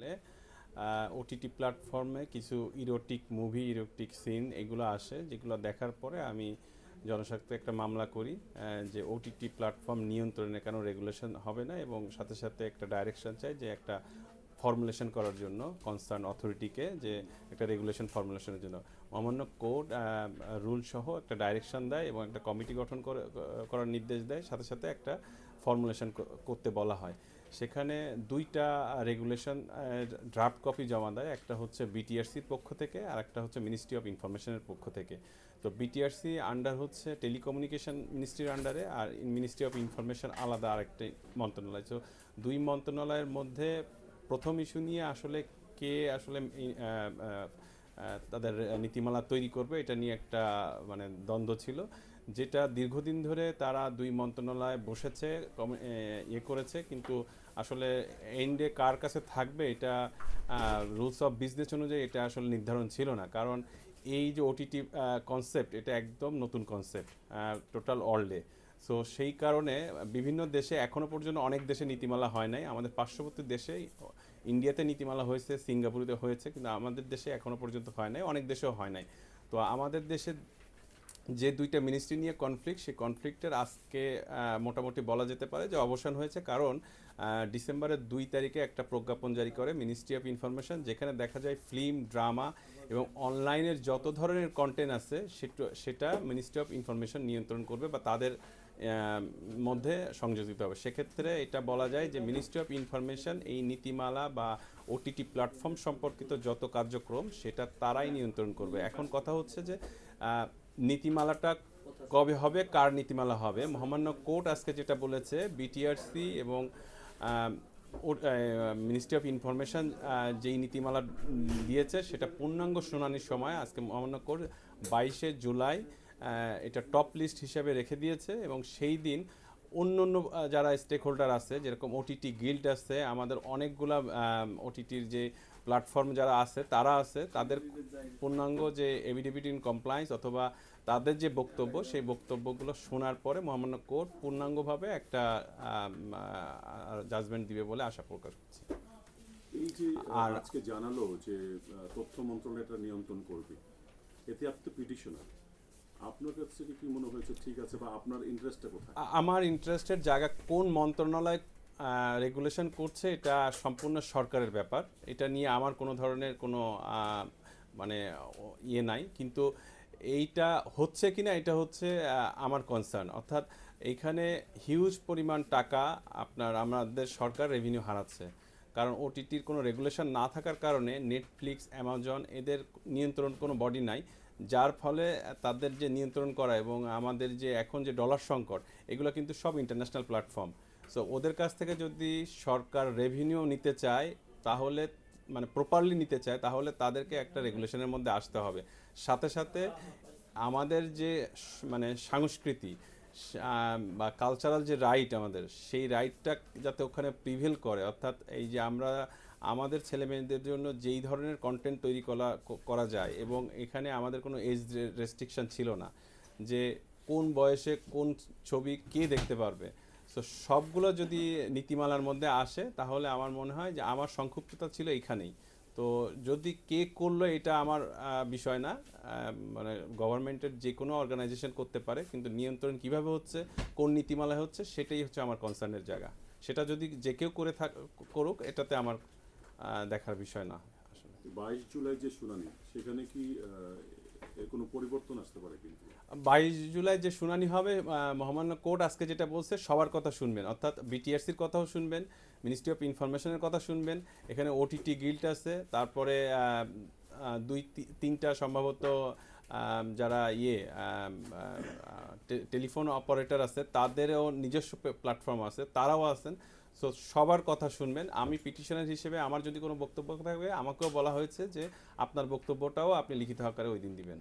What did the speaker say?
আসলে ওটিটি প্ল্যাটফর্মে কিছু ইরোটিক মুভি, ইরোটিক সিন এগুলো আসে, যেগুলো দেখার পরে আমি জনস্বার্থে একটা মামলা করি যে ওটিটি প্ল্যাটফর্ম নিয়ন্ত্রণে কেন রেগুলেশন হবে না, এবং সাথে সাথে একটা ডাইরেকশন চাই যে একটা ফর্মুলেশন করার জন্য কনসার্ন অথরিটিকে, যে একটা রেগুলেশন ফর্মুলেশনের জন্য অমান্য কোড রুল সহ একটা ডাইরেকশন দেয় এবং একটা কমিটি গঠন করার নির্দেশ দেয়, সাথে সাথে একটা ফর্মুলেশন করতে বলা হয়। সেখানে দুইটা রেগুলেশন ড্রাফট কপি জমা দেয়, একটা হচ্ছে বিটিআরসির পক্ষ থেকে আর একটা হচ্ছে মিনিস্ট্রি অফ ইনফরমেশনের পক্ষ থেকে। তো বিটিআরসি আন্ডার হচ্ছে টেলিকমিউনিকেশন মিনিস্ট্রির আন্ডারে, আর মিনিস্ট্রি অফ ইনফরমেশন আলাদা আরেকটি মন্ত্রণালয়। তো দুই মন্ত্রণালয়ের মধ্যে প্রথম ইস্যু নিয়ে আসলে কে আসলে তাদের নীতিমালা তৈরি করবে, এটা নিয়ে একটা মানে দ্বন্দ্ব ছিল, যেটা দীর্ঘদিন ধরে তারা দুই মন্ত্রণালয় বসেছে, করেছে, কিন্তু আসলে এন্ডে কার কাছে থাকবে এটা রুলস অফ বিজনেস অনুযায়ী এটা আসলে নির্ধারণ ছিল না। কারণ এই যে ওটিটি কনসেপ্ট, এটা একদম নতুন কনসেপ্ট টোটাল ওয়ার্ল্ডে। সো সেই কারণে বিভিন্ন দেশে এখনও পর্যন্ত অনেক দেশে নীতিমালা হয় নাই। আমাদের পার্শ্ববর্তী দেশে ইন্ডিয়াতে নীতিমালা হয়েছে, সিঙ্গাপুরেতে হয়েছে, কিন্তু আমাদের দেশে এখনও পর্যন্ত হয় নাই, অনেক দেশেও হয় নাই। তো আমাদের দেশে যে দুইটা মিনিস্ট্রি নিয়ে কনফ্লিক্ট, সেই কনফ্লিক্টের আজকে মোটামুটি বলা যেতে পারে যে অবসান হয়েছে। কারণ ডিসেম্বরের 2 তারিখে একটা প্রজ্ঞাপন জারি করে মিনিস্ট্রি অফ ইনফরমেশন, যেখানে দেখা যায় ফিল্ম, ড্রামা এবং অনলাইনের যত ধরনের কন্টেন্ট আছে সেটা মিনিস্ট্রি অফ ইনফরমেশন নিয়ন্ত্রণ করবে বা তাদের মধ্যে সংযোজিত হবে। সেক্ষেত্রে এটা বলা যায় যে মিনিস্ট্রি অফ ইনফরমেশন এই নীতিমালা বা ওটিটি প্ল্যাটফর্ম সম্পর্কিত যত কার্যক্রম সেটা তারাই নিয়ন্ত্রণ করবে। এখন কথা হচ্ছে যে নীতিমালাটা কবে হবে, কার নীতিমালা হবে। মহামান্য কোর্ট আজকে যেটা বলেছে, বিটিআরসি এবং মিনিস্ট্রি অফ ইনফরমেশন যেই নীতিমালা দিয়েছে সেটা পূর্ণাঙ্গ শুনানির সময় আজকে মহামান্য কোর্ট 22শে জুলাই এটা টপ লিস্ট হিসেবে রেখে দিয়েছে, এবং সেই দিন অন্য অন্য যারা স্টেক হোল্ডার আছে, যেরকম ওটিটি গিল্ড আছে, আমাদের অনেকগুলা ওটিটির যে প্ল্যাটফর্ম যারা আছে তারা আছে, তাদের পূর্ণাঙ্গ যে এভিডেভিট ইন কমপ্লায়েন্স অথবা তাদের যে বক্তব্য, সেই বক্তব্যগুলো শোনার পরে মহামান্য কোর্ট পূর্ণাঙ্গভাবে একটা জাজমেন্ট দিবে বলে আশা প্রকাশ করছি। এই যে আর আজকে জানালো যে তথ্য মন্ত্রণালয় এটা নিয়ন্ত্রণ করবে, এতে আপনি পিটিশনার, আপনার কাছে কি মনে হয়েছে ঠিক আছে, বা আপনার ইন্টারেস্টটা কোথায়? আমার ইন্টারেস্টের জায়গা কোন মন্ত্রণালয় রেগুলেশন করছে এটা সম্পূর্ণ সরকারের ব্যাপার, এটা নিয়ে আমার কোনো ধরনের কোনো মানে ইয়ে নাই। কিন্তু এইটা হচ্ছে কিনা এটা হচ্ছে আমার কনসার্ন। অর্থাৎ এইখানে হিউজ পরিমাণ টাকা আমাদের সরকার রেভিনিউ হারাচ্ছে, কারণ ওটিটির কোনো রেগুলেশন না থাকার কারণে নেটফ্লিক্স, অ্যামাজন এদের নিয়ন্ত্রণ কোনো বডি নাই, যার ফলে তাদের যে নিয়ন্ত্রণ করা এবং আমাদের যে এখন যে ডলার সংকট, এগুলো কিন্তু সব ইন্টারন্যাশনাল প্ল্যাটফর্ম। সো ওদের কাছ থেকে যদি সরকার রেভিনিউ নিতে চায়, তাহলে মানে প্রপারলি নিতে চায়, তাহলে তাদেরকে একটা রেগুলেশনের মধ্যে আসতে হবে। সাথে সাথে আমাদের যে মানে সংস্কৃতি বা কালচারাল যে রাইট আমাদের, সেই রাইটটা যাতে ওখানে প্রিভেল করে। অর্থাৎ এই যে আমরা আমাদের ছেলেমেয়েদের জন্য যেই ধরনের কন্টেন্ট তৈরি করা যায়, এবং এখানে আমাদের কোনো এজ রেস্ট্রিকশন ছিল না যে কোন বয়সে কোন ছবি কে দেখতে পারবে। সো সবগুলো যদি নীতিমালার মধ্যে আসে, তাহলে আমার মনে হয় যে আমার সংক্ষিপ্ততা ছিল এইখানেই। তো যদি কে করলো এটা আমার বিষয় না, মানে গভর্নমেন্টের যে কোনো অর্গানাইজেশন করতে পারে, কিন্তু নিয়ন্ত্রণ কিভাবে হচ্ছে, কোন নীতিমালায় হচ্ছে, সেটাই হচ্ছে আমার কনসার্নের জায়গা। সেটা যদি যে কেউ করুক, এটাতে আমার দেখার বিষয় না আসলে। 22 জুলাই যে শুনানি, সেখানে কি এর কোনো পরিবর্তন আসতে পারে? কিন্তু 22 জুলাই যে শুনানি হবে, মহামান্য কোর্ট আজকে যেটা বলছে সবার কথা শুনবেন, অর্থাৎ বিটিআরসির কথাও শুনবেন, মিনিস্ট্রি অফ ইনফরমেশনের কথা শুনবেন, এখানে ওটিটি গিল্ড আছে, তারপরে 2-3টা সম্ভবত যারা টেলিফোন অপারেটর আছে, তাদেরও নিজস্ব প্ল্যাটফর্ম আছে, তারাও আছেন। সো সবার কথা শুনবেন। আমি পিটিশনার হিসেবে আমার যদি কোনো বক্তব্য থাকবে, আমাকেও বলা হয়েছে যে আপনার বক্তব্যটাও আপনি লিখিত আকারে ওই দিন দিবেন।